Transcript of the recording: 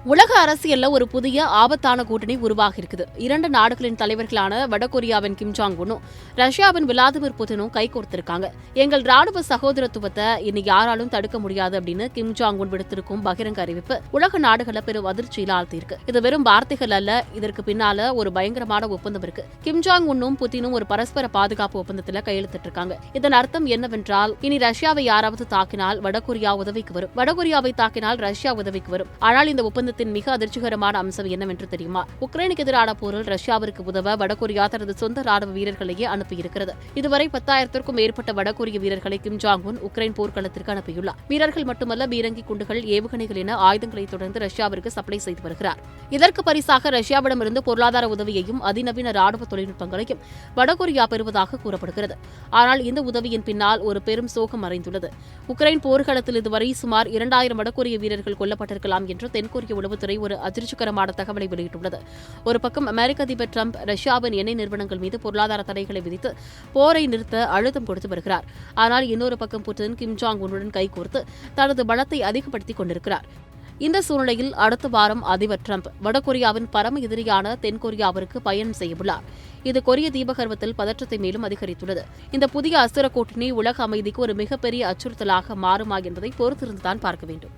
உலக அரசியல்ல ஒரு புதிய ஆபத்தான கூட்டணி உருவாகி இருக்குது. இரண்டு நாடுகளின் தலைவர்களான வடகொரியாவின் கிம் ஜாங் உன்னும் ரஷ்யாவின் விளாடிமிர் புட்டினும் கைகோர்த்திருக்காங்க. எங்கள் ராணுவ சகோதரத்துவத்தை இனி யாராலும் தடுக்க முடியாது அப்படின்னு கிம் ஜாங் உன் விடுத்திருக்கும் பகிரங்க அறிவிப்பு உலக நாடுகளை பெரும் அதிர்ச்சியில் ஆழ்த்தியிருக்கு. இது வெறும் வார்த்தைகள் அல்ல, இதற்கு பின்னால ஒரு பயங்கரமான ஒப்பந்தம் இருக்கு. கிம் ஜாங் உன்னும் புட்டினும் ஒரு பரஸ்பர பாதுகாப்பு ஒப்பந்தத்தில் கையெழுத்திட்டு இருக்காங்க. இதன் அர்த்தம் என்னவென்றால், இனி ரஷ்யாவை யாராவது தாக்கினால் வடகொரியா உதவிக்கு வரும், வடகொரியாவை தாக்கினால் ரஷ்யா உதவிக்கு வரும். ஆனால் இந்த ஒப்பந்தத்தின் மிக அதிர்ச்சிகரமான அம்சம் என்னவென்று தெரியுமா? உக்ரைனுக்கு எதிரான போரில் ரஷ்யாவிற்கு உதவ வடகொரியா தனது சொந்த ராணுவ வீரர்களையே அனுப்பியிருக்கிறது. இதுவரை 10,000க்கும் மேற்பட்ட வடகொரிய வீரர்களை கிம் ஜாங் உன் உக்ரைன் போர்க்களத்திற்கு அனுப்பியுள்ளார். வீரர்கள் மட்டுமல்ல, பீரங்கி குண்டுகள், ஏவுகணைகள் என ஆயுதங்களை தொடர்ந்து ரஷ்யாவிற்கு சப்ளை செய்து வருகிறார். இதற்கு பரிசாக ரஷ்யாவிடமிருந்து பொருளாதார உதவியையும் அதிநவீன ராணுவ தொழில்நுட்பங்களையும் வடகொரியா பெறுவதாக கூறப்படுகிறது. ஆனால் இந்த உதவியின் பின்னால் ஒரு பெரும் சோகம் மறைந்துள்ளது. உக்ரைன் போர்க்களத்தில் இதுவரை சுமார் 2,000 வடகொரிய வீரர்கள் கொல்லப்பட்டிருக்கலாம் என்று தென்கொரிய உளவுத்துறை ஒரு அதிர்ச்சிகரமான தகவலை வெளியிட்டுள்ளது. ஒரு பக்கம் அமெரிக்க அதிபர் டிரம்ப் ரஷ்யாவின் எண்ணெய் நிறுவனங்கள் மீது பொருளாதார தடைகளை விதித்து போரை நிறுத்த அழுத்தம் கொடுத்து வருகிறார். ஆனால் இன்னொரு பக்கம் புட்டின் கிம் ஜாங் உன்னுடன் கைகோர்த்து தனது பலத்தை அதிகப்படுத்திக் கொண்டிருக்கிறார். இந்த சூழ்நிலையில் அடுத்த வாரம் அதிபர் டிரம்ப் வடகொரியாவின் பரம எதிரியான தென்கொரியாவிற்கு பயணம் செய்யவுள்ளார். இது கொரிய தீபகற்பத்தில் பதற்றத்தை மேலும் அதிகரித்துள்ளது. இந்த புதிய அசுர கூட்டணி உலக அமைதிக்கு ஒரு மிகப்பெரிய அச்சுறுத்தலாக மாறுமா என்பதை பொறுத்திருந்துதான் பார்க்க வேண்டும்.